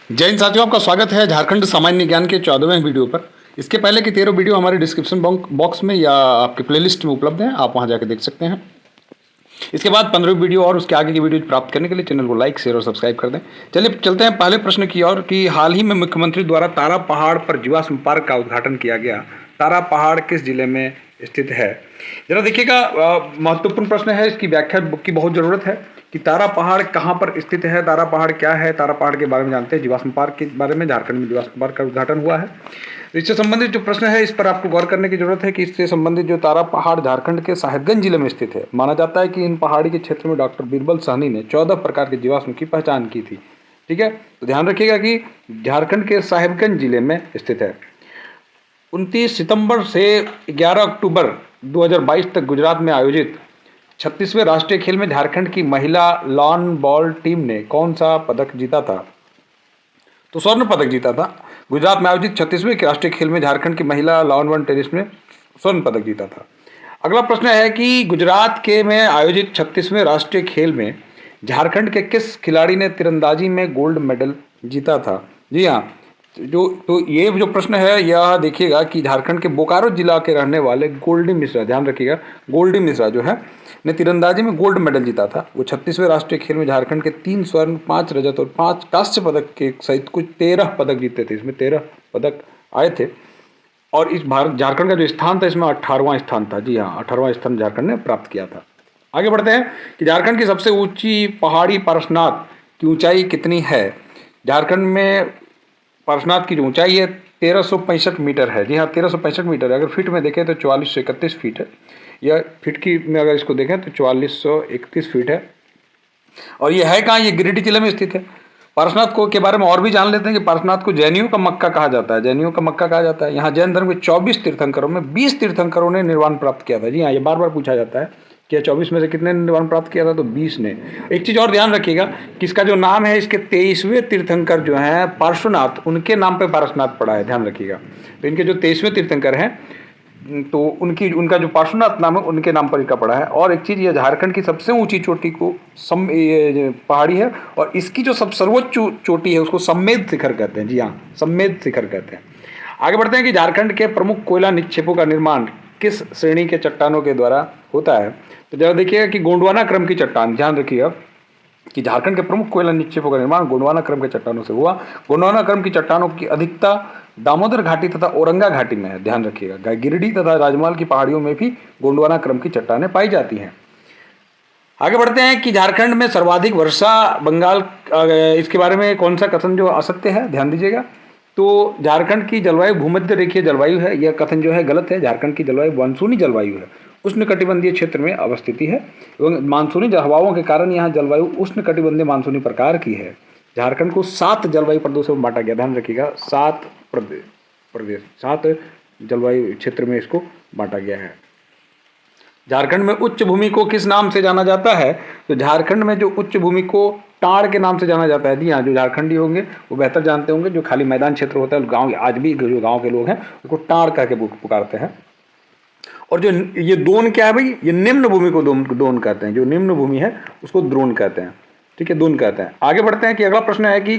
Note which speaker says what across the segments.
Speaker 1: जय हिंद साथियों, आपका स्वागत है झारखंड सामान्य ज्ञान के 14वें वीडियो पर। इसके पहले की 13 वीडियो हमारे डिस्क्रिप्शन बॉक्स में या आपके प्लेलिस्ट में उपलब्ध हैं, आप वहां जाकर देख सकते हैं। इसके बाद 15वीं वीडियो और उसके आगे की वीडियो प्राप्त करने के लिए चैनल को लाइक, शेयर और सब्सक्राइब कर दें। चलिए चलते हैं पहले प्रश्न की ओर कि हाल ही में मुख्यमंत्री द्वारा तारा पहाड़ पर जीवाश्म पार्क का उद्घाटन किया गया। तारा पहाड़ किस जिले में स्थित है? जरा देखिएगा, महत्वपूर्ण प्रश्न है, इसकी व्याख्या की बहुत जरूरत है कि तारा पहाड़ कहाँ पर स्थित है, तारा पहाड़ क्या है। तारा पहाड़ के बारे में जानते हैं, जीवाश्म पार्क के बारे में। झारखंड में जीवाश्म पार्क का उद्घाटन हुआ है, तो इससे संबंधित जो प्रश्न है इस पर आपको गौर करने की जरूरत है कि इससे संबंधित जो तारा पहाड़ झारखंड के साहिबगंज जिले में स्थित है। माना जाता है कि इन पहाड़ी के क्षेत्र में डॉक्टर बीरबल साहनी ने 14 प्रकार के जीवाश्म की पहचान की थी। ठीक है, तो ध्यान रखिएगा कि झारखंड के साहिबगंज जिले में स्थित है। 29 सितंबर से 11 अक्टूबर 2022 तक गुजरात में आयोजित 36वें राष्ट्रीय खेल में झारखंड की महिला लॉन बॉल टीम ने कौन सा पदक जीता था? तो स्वर्ण पदक जीता था। गुजरात में आयोजित 36वें राष्ट्रीय खेल में झारखंड की महिला लॉन बॉल टेनिस में स्वर्ण पदक जीता था। अगला प्रश्न है कि गुजरात के में आयोजित 36वें राष्ट्रीय खेल में झारखंड के किस खिलाड़ी ने तीरंदाजी में गोल्ड मेडल जीता था? जी हाँ, तो ये जो प्रश्न है यह देखिएगा कि झारखंड के बोकारो जिला के रहने वाले गोल्डी मिश्रा, ध्यान रखिएगा, गोल्डी मिश्रा जो है ने तीरंदाजी में गोल्ड मेडल जीता था। वो 36वें राष्ट्रीय खेल में झारखंड के 3 स्वर्ण, 5 रजत और 5 कांस्य पदक के सहित कुछ 13 पदक जीते थे। इसमें 13 पदक आए थे और इस भारत झारखंड का जो स्थान था इसमें 18वां स्थान था। जी हाँ, 18वां स्थान झारखंड ने प्राप्त किया था। आगे बढ़ते हैं कि झारखंड की सबसे ऊंची पहाड़ी पारसनाथ की ऊंचाई कितनी है? झारखंड में पारसनाथ की जो ऊंचाई है 1365 मीटर है। जी हाँ, 1365 मीटर है। अगर फीट में देखें तो 4431 फीट है, या फीट की में अगर इसको देखें तो 4431 फीट है। और ये है कहाँ? ये गिरिडीह जिले में स्थित है। पारसनाथ को के बारे में और भी जान लेते हैं कि पारसनाथ को जैनियों का मक्का कहा जाता है। जैनियों का मक्का कहा जाता है। यहाँ जैन धर्म के 24 तीर्थंकरों में 20 तीर्थंकरों ने निर्वाण प्राप्त किया था। जी हाँ, ये बार बार पूछा जाता है कि 24 में से कितने ने निर्वाण प्राप्त किया था? तो 20 ने। एक चीज़ और ध्यान रखिएगा कि इसका जो नाम है, इसके 23वें तीर्थंकर जो हैं पार्श्वनाथ, उनके नाम पर पारसनाथ पड़ा है, ध्यान रखिएगा। तो इनके जो 23वें तीर्थंकर हैं तो उनका जो पार्श्वनाथ नाम है उनके नाम पर इसका पड़ा है। और एक चीज़, ये झारखंड की सबसे ऊंची चोटी को ये पहाड़ी है और इसकी जो सर्वोच्च चोटी है उसको सम्मेद शिखर कहते हैं। जी हाँ, सम्मेद शिखर कहते हैं। आगे बढ़ते हैं कि झारखंड के प्रमुख कोयला निक्षेपों का निर्माण किस श्रेणी के चट्टानों के द्वारा होता है? तो जरा देखिएगा कि गोंडवाना क्रम की चट्टान, ध्यान रखिएगा कि झारखंड के प्रमुख कोयला निक्षेपों का निर्माण गोंडवाना क्रम के चट्टानों से हुआ। गोंडवाना क्रम की चट्टानों की अधिकता दामोदर घाटी तथा औरंगा घाटी में है, ध्यान रखिएगा। गिरिडीह तथा राजमहल की पहाड़ियों में भी गोंडवाना क्रम की चट्टानें पाई जाती हैं। आगे बढ़ते हैं कि झारखंड में सर्वाधिक वर्षा बंगाल, इसके बारे में कौन सा कथन जो असत्य है? ध्यान दीजिएगा। तो झारखंड की जलवायु भूमध्य रेखीय जलवायु है, यह कथन जो है गलत है। झारखंड की जलवायु मानसूनी जलवायु है, उष्णकटिबंधीय क्षेत्र में अवस्थिति है एवं मानसूनी हवाओं के कारण यहाँ जलवायु उष्णकटिबंधीय मानसूनी प्रकार की है। झारखंड को 7 जलवायु प्रदेशों में बांटा गया, ध्यान रखिएगा, 7 जलवायु क्षेत्र में इसको बांटा गया है। झारखंड में उच्च भूमि को किस नाम से जाना जाता है? तो झारखंड में जो उच्च भूमि को टाड़ के नाम से जाना जाता है। जी हाँ, जो झारखंडी होंगे वो बेहतर जानते होंगे, जो खाली मैदान क्षेत्र होता है, गांव, आज भी जो गांव के लोग हैं उसको टाड़ कह के पुकारते हैं। और जो ये दोन क्या है भाई? ये निम्न भूमि को दोन कहते हैं। जो निम्न भूमि है उसको द्रोण कहते हैं। ठीक है, दोन कहते हैं। आगे बढ़ते हैं कि अगला प्रश्न है कि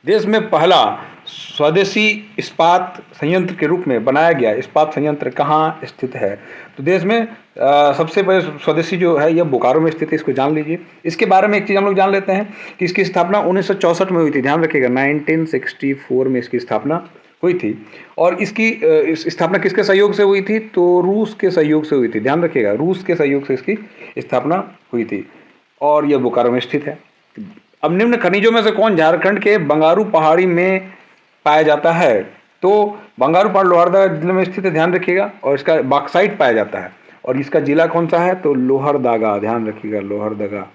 Speaker 1: देश में पहला स्वदेशी इस्पात संयंत्र के रूप में बनाया गया इस्पात संयंत्र कहाँ स्थित है? तो देश में सबसे पहले स्वदेशी जो है यह बोकारो में स्थित है, इसको जान लीजिए। इसके बारे में एक चीज़ हम लोग जान लेते हैं कि इसकी स्थापना 1964 में हुई थी, ध्यान रखिएगा, 1964 में इसकी स्थापना हुई थी। और इसकी स्थापना किसके सहयोग से हुई थी? तो रूस के सहयोग से हुई थी, ध्यान रखिएगा, रूस के सहयोग से इसकी स्थापना हुई थी और यह बोकारो में स्थित है। अब निम्न खनिजों में से कौन झारखंड के बंगारू पहाड़ी में पाया जाता है? तो बंगारू पहाड़ लोहरदगा जिले में स्थित है, ध्यान रखिएगा, और इसका बॉक्साइट पाया जाता है। और इसका जिला कौन सा है? तो लोहरदगा, ध्यान रखिएगा, लोहरदगा।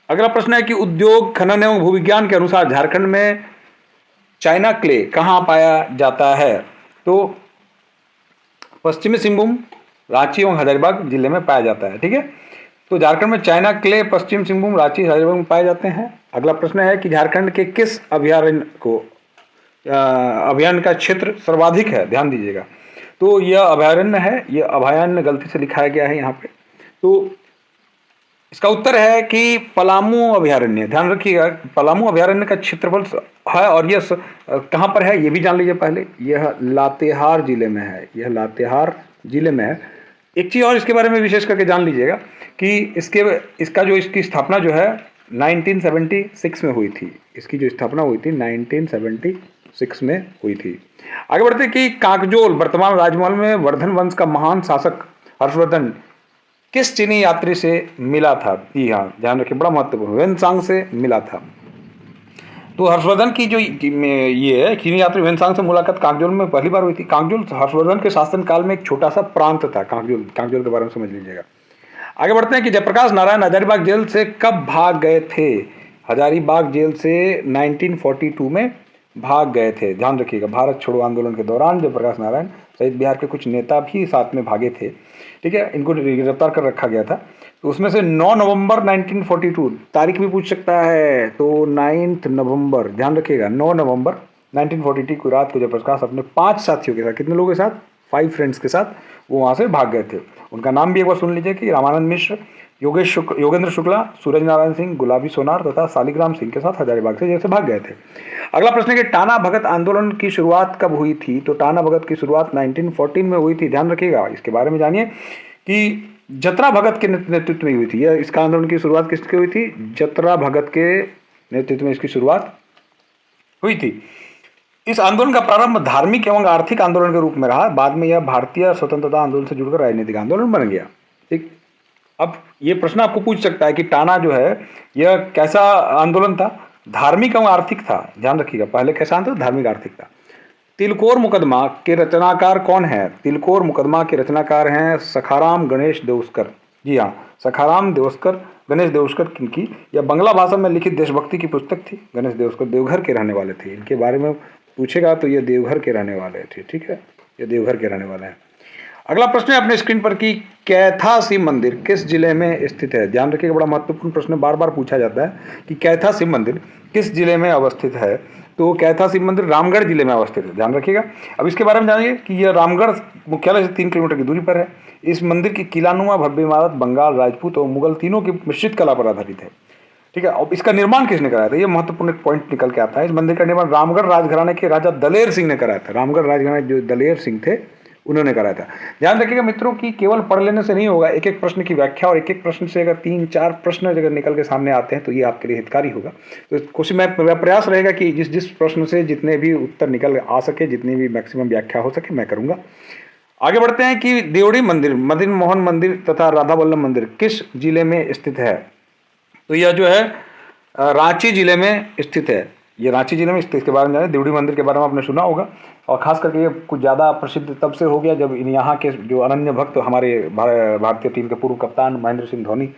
Speaker 1: अगला प्रश्न है कि उद्योग खनन एवं भूविज्ञान के अनुसार झारखंड में चाइना क्ले कहाँ पाया जाता है? तो पश्चिमी सिंहभूम, रांची एवं हजारीबाग जिले में पाया जाता है। ठीक है, तो झारखंड में चाइना क्ले पश्चिम सिंहभूम, रांची, हजारीबाग में पाए जाते हैं। अगला प्रश्न है कि झारखंड के किस अभयारण्य का क्षेत्र सर्वाधिक है? ध्यान दीजिएगा। तो यह अभयारण्य है, यह अभयारण्य गलती से लिखाया गया है यहाँ पे। तो इसका उत्तर है कि पलामू अभयारण्य। ध्यान रखिएगा, पलामू अभयारण्य का क्षेत्रफल है, और यह कहाँ पर है ये भी जान लीजिए पहले। यह लातेहार जिले में है, यह लातेहार जिले में है। एक चीज़ और इसके बारे में विशेष करके जान लीजिएगा कि इसकी स्थापना जो है 1976 में हुई थी। इसकी जो स्थापना हुई थी 1976 में हुई थी। आगे बढ़ते कि काकजोल वर्तमान राजमहल में वर्धन वंश का महान शासक हर्षवर्धन किस चीनी यात्री से मिला था? जी हाँ, ध्यान रखिए, बड़ा महत्वपूर्ण, वेनसांग से मिला था। तो हर्षवर्धन की जो ये है चीनी यात्री वेनसांग से मुलाकात काकजोल में पहली बार हुई थी। काकजोल हर्षवर्धन के शासनकाल में एक छोटा सा प्रांत था। काकजोल के बारे में समझ लीजिएगा। आगे बढ़ते हैं कि जयप्रकाश नारायण हजारीबाग जेल से कब भाग गए थे? हजारीबाग जेल से 1942 में भाग गए थे। ध्यान रखिएगा, भारत छोड़ो आंदोलन के दौरान जयप्रकाश नारायण सहित बिहार के कुछ नेता भी साथ में भागे थे। ठीक है, इनको गिरफ्तार कर रखा गया था। तो उसमें से 9 नवंबर 1942, तारीख भी पूछ सकता है, तो 9 नवंबर, ध्यान रखिएगा 9 नवंबर 1942 की रात को जयप्रकाश अपने 5 साथियों के साथ, कितने लोगों के साथ? 5 फ्रेंड्स के साथ वो वहाँ से भाग गए थे। उनका नाम भी एक बार सुन लीजिए कि रामानंद मिश्र, योगेंद्र शुक्ला, सूरज नारायण सिंह, गुलाबी सोनार तथा शालिग्राम सिंह के साथ हजारीबाग से जैसे भाग गए थे। अगला प्रश्न है कि टाना भगत आंदोलन की शुरुआत कब हुई थी? तो टाना भगत की शुरुआत 1914 में हुई थी। ध्यान रखिएगा, इसके बारे में जानिए कि जतरा भगत के नेतृत्व में हुई थी। यह इसका आंदोलन की शुरुआत किसकी हुई थी? जतरा भगत के नेतृत्व में इसकी शुरुआत हुई थी। इस आंदोलन का प्रारंभ धार्मिक एवं आर्थिक आंदोलन के रूप में रहा। बाद में यह भारतीय स्वतंत्रता आंदोलन से जुड़कर राजनीतिक आंदोलन बन गया। ठीक, अब ये प्रश्न आपको पूछ सकता है कि टाना जो है यह कैसा आंदोलन था? धार्मिक एवं आर्थिक था। ध्यान रखिएगा, पहले कैसा आंदोलन? धार्मिक आर्थिक था। तिलकोर मुकदमा के रचनाकार कौन है? तिलकोर मुकदमा के रचनाकार हैं सखाराम गणेश देउस्कर। जी हाँ, सखाराम देउस्कर, गणेश देउस्कर की यह बंगला भाषा में लिखित देशभक्ति की पुस्तक थी। गणेश देउस्कर देवघर के रहने वाले थे। इनके बारे में पूछेगा तो ये देवघर के रहने वाले थे। ठीक है, ये देवघर के रहने वाले हैं। अगला प्रश्न है अपने स्क्रीन पर कि कैथा शिव मंदिर किस जिले में स्थित है? ध्यान रखिएगा, बड़ा महत्वपूर्ण प्रश्न बार बार पूछा जाता है कि कैथा शिव मंदिर किस जिले में अवस्थित है? तो कैथा शिव मंदिर रामगढ़ जिले में अवस्थित है। ध्यान रखिएगा। अब इसके बारे में जानिए कि यह रामगढ़ मुख्यालय से 3 किलोमीटर की दूरी पर है। इस मंदिर की किलानुमा भव्य इमारत बंगाल, राजपूत और मुगल तीनों की मिश्रित कला पर आधारित है। ठीक है, अब इसका निर्माण किसने कराया था? ये महत्वपूर्ण पॉइंट निकल के आता है। इस मंदिर का निर्माण रामगढ़ राजघराने के राजा दलेर सिंह ने कराया था। रामगढ़ राजघराने जो दलेर सिंह थे उन्होंने कराया था। ध्यान रखिएगा मित्रों कि केवल पढ़ लेने से नहीं होगा, एक एक प्रश्न की व्याख्या और एक एक प्रश्न से अगर 3-4 प्रश्न अगर निकल के सामने आते हैं तो ये आपके लिए हितकारी होगा। तो कोशिश में प्रयास रहेगा कि जिस प्रश्न से जितने भी उत्तर निकल आ सके, जितनी भी मैक्सिमम व्याख्या हो सके, मैं करूँगा। आगे बढ़ते हैं कि देवड़ी मंदिर, मदन मोहन मंदिर तथा राधा वल्लभ मंदिर किस जिले में स्थित है? तो यह जो है रांची जिले में स्थित है। ये रांची जिले में स्थित, इसके बारे में जाने। देवड़ी मंदिर के बारे में आपने सुना होगा, और खास करके ये कुछ ज़्यादा प्रसिद्ध तब से हो गया जब यहाँ के जो अनन्य भक्त हमारे भारतीय टीम के पूर्व कप्तान महेंद्र सिंह धोनी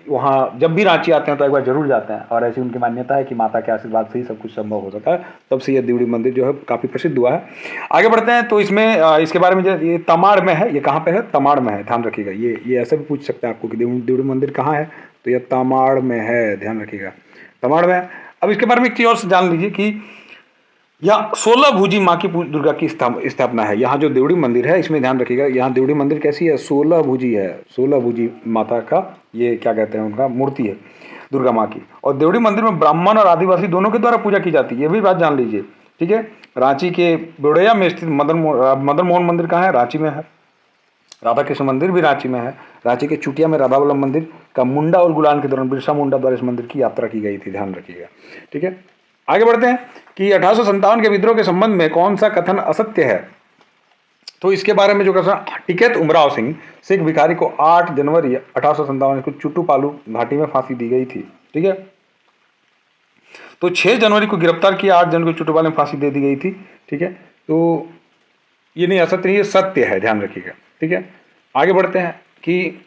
Speaker 1: वहाँ जब भी रांची आते हैं तो एक बार जरूर जाते हैं, और ऐसी उनकी मान्यता है कि माता के आशीर्वाद से ही सब कुछ संभव हो सकता है। तब से ये देवड़ी मंदिर जो है काफ़ी प्रसिद्ध हुआ है। आगे बढ़ते हैं तो इसमें इसके बारे में जो ये तमाड़ में है। ये कहाँ पे है? तमाड़ में है। ध्यान रखिएगा, ये ऐसे भी पूछ सकते हैं आपको कि देवड़ी मंदिर कहाँ है? तो यह तमाड़ में है। ध्यान रखिएगा, तमाड़ में है। अब इसके बारे में एक चीज़ और जान लीजिए कि यहाँ 16 भुजी माँ की दुर्गा की स्थापना है। यहाँ जो देवड़ी मंदिर है इसमें ध्यान रखिएगा, यहाँ देवड़ी मंदिर कैसी है? 16 भुजी है। 16 भुजी माता का ये क्या कहते हैं, उनका मूर्ति है दुर्गा माँ की। और देवड़ी मंदिर में ब्राह्मण और आदिवासी दोनों के द्वारा पूजा की जाती है। ये भी बात जान लीजिए। ठीक है, रांची के बोड़ैया में स्थित मदन मोहन मंदिर कहाँ है? रांची में है। राधा कृष्ण मंदिर भी रांची में है। रांची के चुटिया में राधा वल्लभ मंदिर का मुंडा और गुलान के दौरान बिरसा मुंडा द्वारा इस मंदिर की यात्रा की गई थी। ध्यान रखिएगा। ठीक है, आगे बढ़ते हैं कि 1857 के विद्रोह के संबंध में कौन सा कथन असत्य है? तो इसके बारे में जो कथन, टिकैत उमराव सिंह सिख भिखारी को 8 जनवरी 1857 को चुटुपालू घाटी में फांसी दी गई थी। ठीक है, तो 6 जनवरी को गिरफ्तार किया, 8 जनवरी को चुटुपालू में फांसी दे दी गई थी। ठीक है, तो ये नहीं असत्य नहीं, ये सत्य है। ध्यान रखिएगा। ठीक है, आगे बढ़ते हैं कि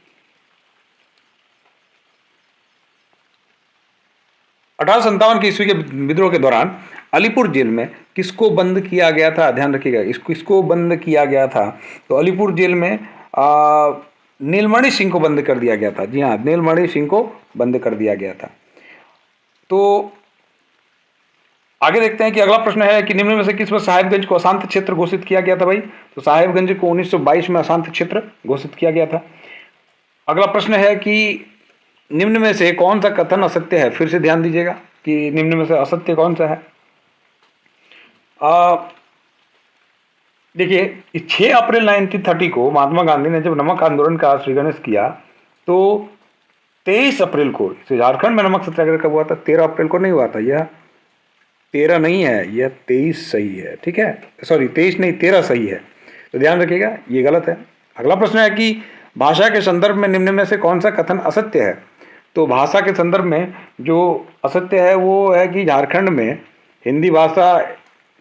Speaker 1: 1857 की ईस्वी के विद्रोह के दौरान अलीपुर जेल में किसको बंद किया गया था? ध्यान रखिएगा, किसको बंद किया गया था? तो अलीपुर जेल में नीलमणि सिंह को बंद कर दिया गया था। जी हाँ, नीलमणि सिंह को बंद कर दिया गया था। तो आगे देखते हैं कि अगला प्रश्न है कि निम्न में से किस पर साहेबगंज को अशांत क्षेत्र घोषित किया गया था भाई? तो साहेबगंज को 1922 में अशांत क्षेत्र घोषित किया गया था। अगला प्रश्न है कि निम्न में से कौन सा कथन असत्य है? फिर से ध्यान दीजिएगा कि निम्न में से असत्य कौन सा है। देखिए, 6 अप्रैल 1930 को महात्मा गांधी ने जब नमक आंदोलन का श्री गणेश किया तो 23 अप्रैल को झारखंड में नमक सत्याग्रह कब हुआ था? 13 अप्रैल को नहीं हुआ था। यह 13 नहीं है, यह 23 सही है। ठीक है, सॉरी 23 नहीं, 13 सही है। तो ध्यान रखिएगा, ये गलत है। अगला प्रश्न है कि भाषा के संदर्भ में निम्न में से कौन सा कथन असत्य है? तो भाषा के संदर्भ में जो असत्य है वो है कि झारखंड में हिंदी भाषा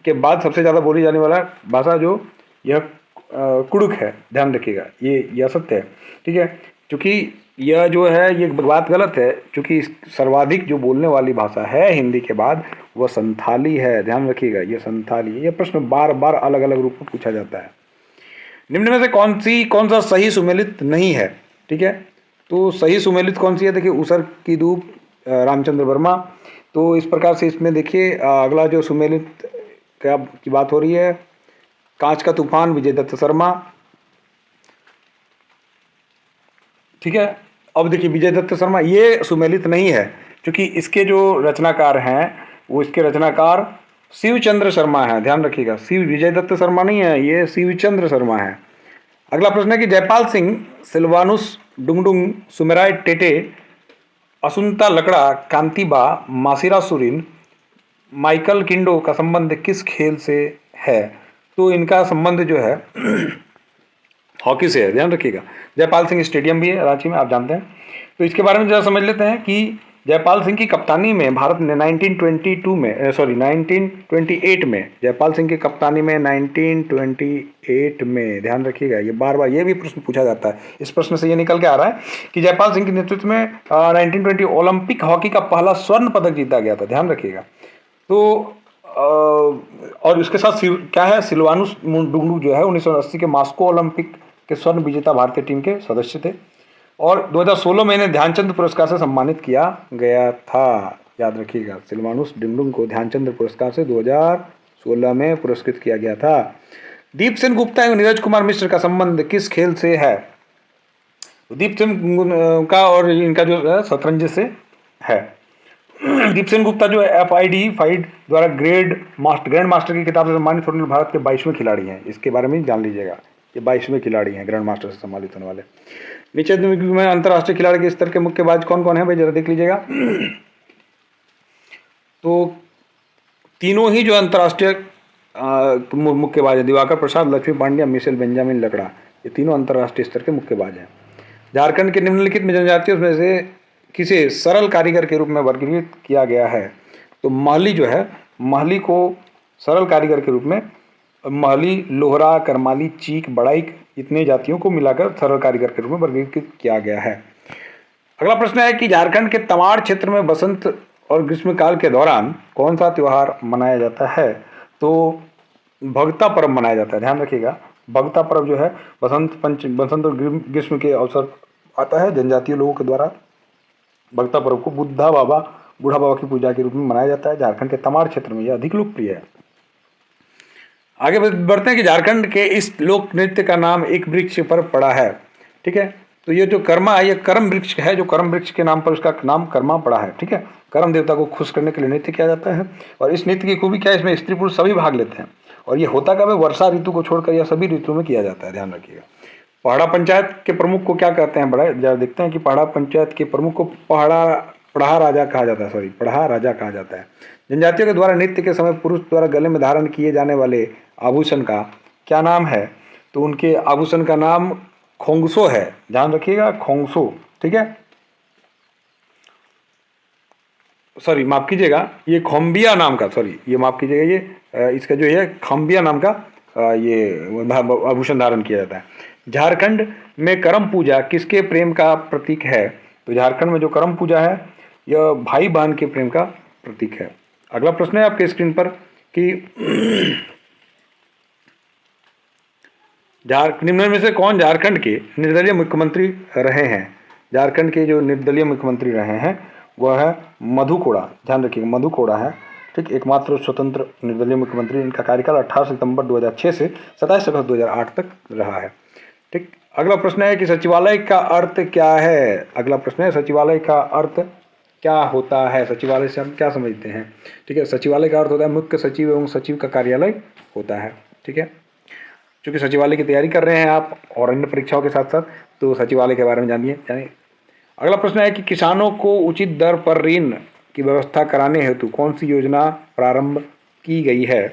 Speaker 1: के बाद सबसे ज़्यादा बोली जाने वाला भाषा जो यह कुड़ुक है। ध्यान रखिएगा, ये असत्य है। ठीक है, क्योंकि यह जो है ये बात गलत है, क्योंकि सर्वाधिक जो बोलने वाली भाषा है हिंदी के बाद वह संथाली है। ध्यान रखिएगा, ये संथाली है। यह प्रश्न बार बार अलग अलग रूप में पूछा जाता है। निम्न में से कौन सा सही सुमेलित नहीं है? ठीक है, तो सही सुमेलित कौन सी है? देखिए, उसर की धूप, रामचंद्र वर्मा। तो इस प्रकार से इसमें देखिए अगला जो सुमेलित की बात हो रही है, कांच का तूफान, विजय दत्त शर्मा। ठीक है, अब देखिए विजय दत्त शर्मा ये सुमेलित नहीं है, क्योंकि इसके जो रचनाकार हैं वो इसके रचनाकार शिवचंद्र शर्मा है। ध्यान रखिएगा, विजय दत्त शर्मा नहीं है, ये शिवचंद्र शर्मा है। अगला प्रश्न है कि जयपाल सिंह, सिल्वानुस डुंगडुंग, सुमेराय टेटे, असुंता लकड़ा, कांतिबा, मासिरा सुरीन, माइकल किंडो का संबंध किस खेल से है? तो इनका संबंध जो है हॉकी से है। ध्यान रखिएगा, जयपाल सिंह स्टेडियम भी है रांची में, आप जानते हैं। तो इसके बारे में जरा समझ लेते हैं कि जयपाल सिंह की कप्तानी में भारत ने 1928 में जयपाल सिंह की कप्तानी में 1928 में, ध्यान रखिएगा, ये बार बार ये भी प्रश्न पूछा जाता है। इस प्रश्न से ये निकल के आ रहा है कि जयपाल सिंह के नेतृत्व में 1920 ओलंपिक हॉकी का पहला स्वर्ण पदक जीता गया था। ध्यान रखिएगा। तो और इसके साथ क्या है, सिल्वानुस डुंगडू जो है 1980 के मॉस्को ओलंपिक के स्वर्ण विजेता भारतीय टीम के सदस्य थे, और 2016 में इन्हें ध्यानचंद पुरस्कार से सम्मानित किया गया था। याद रखिएगा, सिल्वानुस डुंगडुंग को ध्यानचंद पुरस्कार से 2016 में पुरस्कृत किया गया था। दीप सेन गुप्ता एवं नीरज कुमार मिश्र का संबंध किस खेल से है? दीप सेन का और इनका जो है शतरंज से है। दीप सेन गुप्ता जो FIDE द्वारा ग्रैंड मास्टर की किताब से सम्मानित होने वाले भारत के 22वें खिलाड़ी हैं। इसके बारे में जान लीजिएगा, ये 22वें खिलाड़ी हैं ग्रैंड मास्टर से सम्मानित होने वाले। नीचे में अंतर्राष्ट्रीय खिलाड़ी के स्तर के मुक्केबाज कौन कौन है भाई, जरा देख लीजिएगा। तो तीनों ही जो अंतर्राष्ट्रीय मुक्केबाज है, दिवाकर प्रसाद, लक्ष्मी पांड्या, मिशेल बेंजामिन लकड़ा, ये तीनों अंतर्राष्ट्रीय स्तर के मुक्केबाज हैं। झारखंड के निम्नलिखित में जनजातियों में से किसे सरल कारीगर के रूप में वर्गीकृत किया गया है? तो महली जो है, महली को सरल कारीगर के रूप में महली, लोहरा, करमाली, चीक, बड़ाइक इतने जातियों को मिलाकर सरल कारीगर के रूप में वर्गीकृत किया गया है। अगला प्रश्न है कि झारखंड के तमाड़ क्षेत्र में बसंत और ग्रीष्मकाल के दौरान कौन सा त्यौहार मनाया जाता है? तो भगता पर्व मनाया जाता है। ध्यान रखिएगा, भगता पर्व जो है बसंत और ग्रीष्म के अवसर आता है। जनजातीय लोगों के द्वारा भगता पर्व को बूढ़ा बाबा की पूजा के रूप में मनाया जाता है। झारखंड के तमाड़ क्षेत्र में यह अधिक लोकप्रिय है। आगे बढ़ते हैं कि झारखंड के इस लोक नृत्य का नाम एक वृक्ष पर पड़ा है। ठीक है, तो ये जो कर्मा है, ये कर्म वृक्ष है, जो कर्म वृक्ष के नाम पर उसका नाम कर्मा पड़ा है। ठीक है, कर्म देवता को खुश करने के लिए नृत्य किया जाता है, और इस नृत्य की खूबी क्या है, इसमें स्त्री पुरुष सभी भाग लेते हैं, और ये होता कब है, वर्षा ऋतु को छोड़कर यह सभी ऋतुओं में किया जाता है। ध्यान रखिएगा। पहाड़ा पंचायत के प्रमुख को क्या कहते हैं? बड़ा जरा देखते हैं कि पहाड़ा पंचायत के प्रमुख को पढ़ा राजा कहा जाता है। जनजातियों के द्वारा नृत्य के समय पुरुष द्वारा गले में धारण किए जाने वाले आभूषण का क्या नाम है? तो उनके आभूषण का नाम खोंगसो है। ध्यान रखिएगा, खोंगसो। ठीक है, सॉरी माफ कीजिएगा, ये खोम्बिया नाम का, ये माफ कीजिएगा, ये इसका जो है खम्बिया नाम का ये आभूषण धारण किया जाता है। झारखंड में करम पूजा किसके प्रेम का प्रतीक है? तो झारखंड में जो करम पूजा है यह भाई बहन के प्रेम का प्रतीक है। अगला प्रश्न है आपके स्क्रीन पर कि निम्न में से कौन झारखंड के निर्दलीय मुख्यमंत्री रहे हैं? झारखंड के जो निर्दलीय मुख्यमंत्री रहे हैं वह है मधु कोड़ा। ध्यान रखिएगा, मधु कोड़ा है। ठीक, एकमात्र स्वतंत्र निर्दलीय मुख्यमंत्री। इनका कार्यकाल 18 सितंबर 2006 से 27 अगस्त 2008 तक रहा है। ठीक। अगला प्रश्न है कि सचिवालय का अर्थ क्या है। अगला प्रश्न है सचिवालय का अर्थ क्या होता है। सचिवालय से हम क्या समझते हैं। ठीक है, सचिवालय का अर्थ होता है मुख्य सचिव एवं सचिव का कार्यालय होता है। ठीक है, क्योंकि सचिवालय की तैयारी कर रहे हैं आप और अन्य परीक्षाओं के साथ साथ, तो सचिवालय के बारे में जानिए। अगला प्रश्न है कि किसानों को उचित दर पर ऋण की व्यवस्था कराने हेतु कौन सी योजना प्रारंभ की गई है।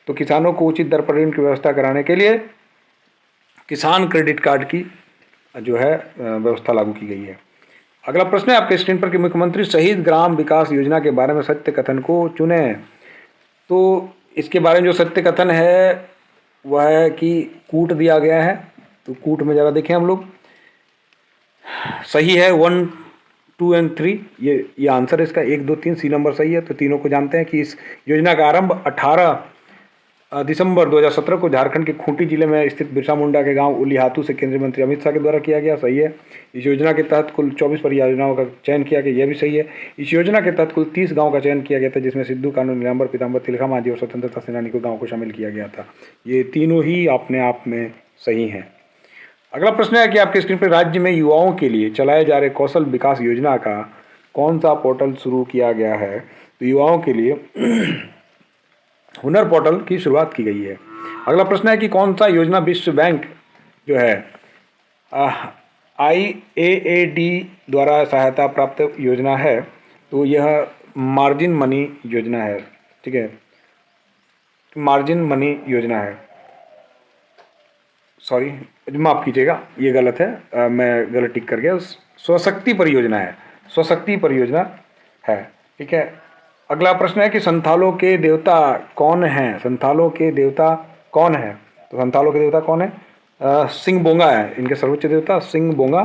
Speaker 1: तो किसानों को उचित दर पर ऋण की व्यवस्था कराने के लिए किसान क्रेडिट कार्ड की जो है व्यवस्था लागू की गई है। अगला प्रश्न है आपके स्क्रीन पर कि मुख्यमंत्री शहीद ग्राम विकास योजना के बारे में सत्य कथन को चुने। तो इसके बारे में जो सत्य कथन है वह है कि कूट दिया गया है। तो कूट में ज़रा देखें हम लोग, सही है 1, 2 और 3, ये आंसर है इसका। 1, 2, 3 सी नंबर सही है। तो तीनों को जानते हैं कि इस योजना का आरंभ 18 दिसंबर 2017 को झारखंड के खूंटी जिले में स्थित बिरसा मुंडा के गांव उलीहातू से केंद्रीय मंत्री अमित शाह के द्वारा किया गया। सही है। इस योजना के तहत कुल 24 परियोजनाओं का चयन किया गया, यह भी सही है। इस योजना के तहत कुल 30 गाँव का चयन किया गया था, जिसमें सिद्धू कानू, नीलांबर, पीताम्बर, तिलका मांझी और स्वतंत्रता सेनानी को गाँव को शामिल किया गया था। ये तीनों ही अपने आप में सही हैं। अगला प्रश्न है कि आपके स्क्रीन पर राज्य में युवाओं के लिए चलाए जा रहे कौशल विकास योजना का कौन सा पोर्टल शुरू किया गया है। तो युवाओं के लिए हुनर पोर्टल की शुरुआत की गई है। अगला प्रश्न है कि कौन सा योजना विश्व बैंक जो है IAAD द्वारा सहायता प्राप्त योजना है। तो यह मार्जिन मनी योजना है। ठीक है, मार्जिन मनी योजना है। सॉरी, माफ़ कीजिएगा, ये गलत है, मैं गलत टिक कर गया। स्वशक्ति परियोजना है, स्वशक्ति परियोजना है। ठीक है। अगला प्रश्न है कि संथालों के देवता कौन हैं। संथालों के देवता कौन है। तो संथालों के देवता कौन है, सिंह बोंगा है। इनके सर्वोच्च देवता सिंह बोंगा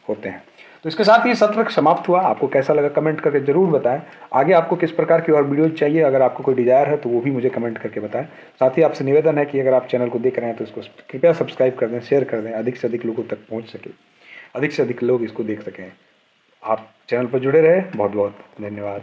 Speaker 1: होते हैं। तो इसके साथ ही सत्र समाप्त हुआ। आपको कैसा लगा कमेंट करके जरूर बताएं। आगे आपको किस प्रकार की और वीडियो चाहिए, अगर आपको कोई डिजायर है तो वो भी मुझे कमेंट करके बताएं। साथ ही आपसे निवेदन है कि अगर आप चैनल को देख रहे हैं तो इसको कृपया सब्सक्राइब कर दें, शेयर कर दें, अधिक से अधिक लोगों तक पहुँच सके, अधिक से अधिक लोग इसको देख सकें। आप चैनल पर जुड़े रहे। बहुत बहुत धन्यवाद।